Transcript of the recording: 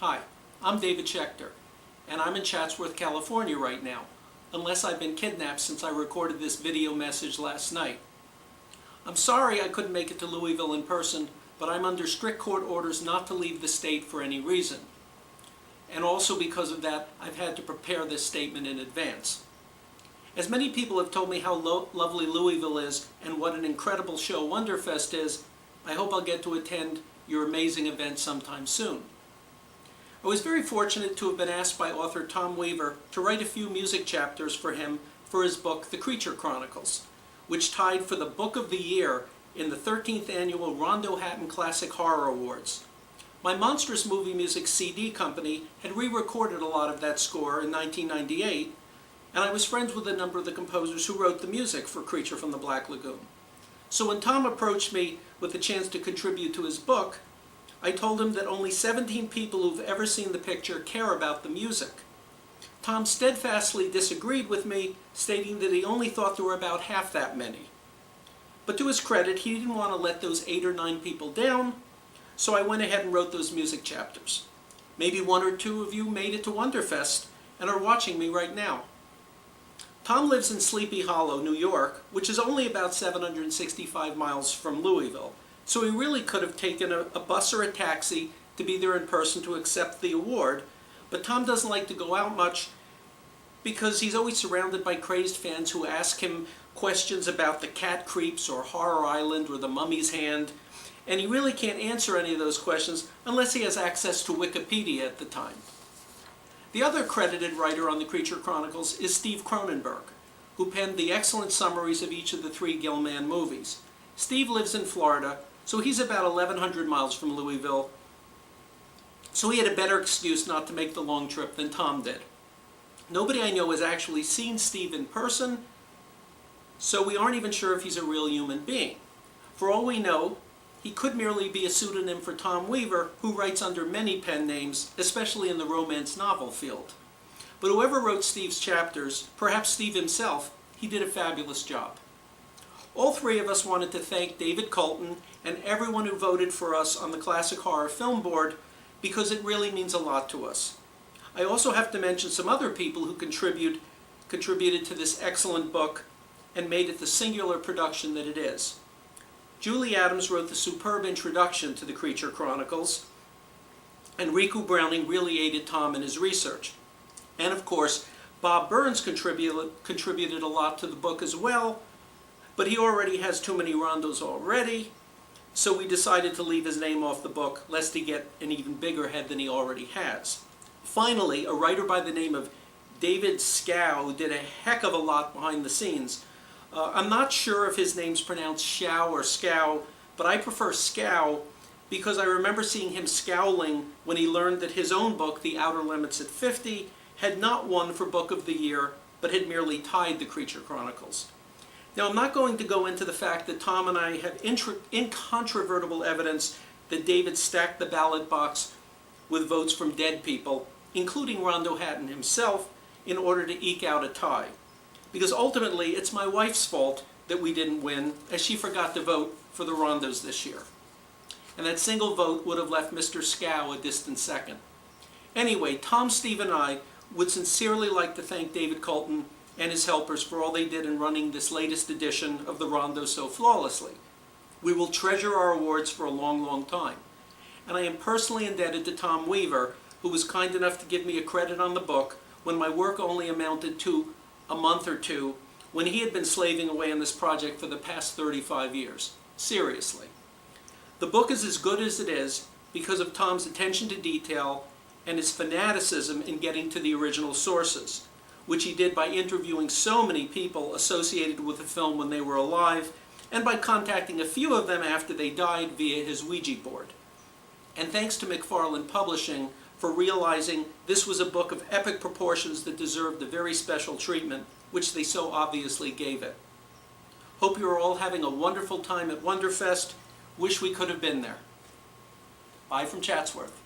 Hi, I'm David Schecter, and I'm in Chatsworth, California right now, unless I've been kidnapped since I recorded this video message last night. I'm sorry I couldn't make it to Louisville in person, but I'm under strict court orders not to leave the state for any reason. And also because of that, I've had to prepare this statement in advance. As many people have told me how lovely Louisville is and what an incredible show Wonderfest is, I hope I'll get to attend your amazing event sometime soon. I was very fortunate to have been asked by author Tom Weaver to write a few music chapters for him for his book, The Creature Chronicles, which tied for the Book of the Year in the 13th Annual Rondo Hatton Classic Horror Awards. My Monstrous Movie Music CD company had re-recorded a lot of that score in 1998, and I was friends with a number of the composers who wrote the music for Creature from the Black Lagoon. So when Tom approached me with the chance to contribute to his book, I told him that only 17 people who've ever seen the picture care about the music. Tom steadfastly disagreed with me, stating that he only thought there were about half that many. But to his credit, he didn't want to let those 8 or 9 people down, so I went ahead and wrote those music chapters. Maybe 1 or 2 of you made it to Wonderfest and are watching me right now. Tom lives in Sleepy Hollow, New York, which is only about 765 miles from Louisville, so he really could have taken a bus or a taxi to be there in person to accept the award, but Tom doesn't like to go out much because he's always surrounded by crazed fans who ask him questions about the Cat Creeps or Horror Island or the Mummy's Hand, and he really can't answer any of those questions unless he has access to Wikipedia at the time. The other credited writer on the Creature Chronicles is Steve Kronenberg, who penned the excellent summaries of each of the 3 Gilman movies. Steve lives in Florida, so he's about 1,100 miles from Louisville, so he had a better excuse not to make the long trip than Tom did. Nobody I know has actually seen Steve in person, so we aren't even sure if he's a real human being. For all we know, he could merely be a pseudonym for Tom Weaver, who writes under many pen names, especially in the romance novel field. But whoever wrote Steve's chapters, perhaps Steve himself, he did a fabulous job. All 3 of us wanted to thank David Colton and everyone who voted for us on the Classic Horror Film Board, because it really means a lot to us. I also have to mention some other people who contributed to this excellent book and made it the singular production that it is. Julie Adams wrote the superb introduction to the Creature Chronicles, and Riku Browning really aided Tom in his research. And of course, Bob Burns contributed a lot to the book as well, but he already has too many rondos already, so we decided to leave his name off the book, lest he get an even bigger head than he already has. Finally, a writer by the name of David Scow, who did a heck of a lot behind the scenes. I'm not sure if his name's pronounced Shao or Scow, but I prefer Scow because I remember seeing him scowling when he learned that his own book, The Outer Limits at 50, had not won for Book of the Year, but had merely tied the Creature Chronicles. Now, I'm not going to go into the fact that Tom and I have incontrovertible evidence that David stacked the ballot box with votes from dead people, including Rondo Hatton himself, in order to eke out a tie. Because ultimately, it's my wife's fault that we didn't win, as she forgot to vote for the Rondos this year. And that single vote would have left Mr. Scow a distant second. Anyway, Tom, Steve, and I would sincerely like to thank David Colton and his helpers for all they did in running this latest edition of the Rondo so flawlessly. We will treasure our awards for a long, long time. And I am personally indebted to Tom Weaver, who was kind enough to give me a credit on the book when my work only amounted to a month or 2, when he had been slaving away on this project for the past 35 years. Seriously. The book is as good as it is because of Tom's attention to detail and his fanaticism in getting to the original sources, which he did by interviewing so many people associated with the film when they were alive, and by contacting a few of them after they died via his Ouija board. And thanks to McFarland Publishing for realizing this was a book of epic proportions that deserved the very special treatment which they so obviously gave it. Hope you are all having a wonderful time at Wonderfest. Wish we could have been there. Bye from Chatsworth.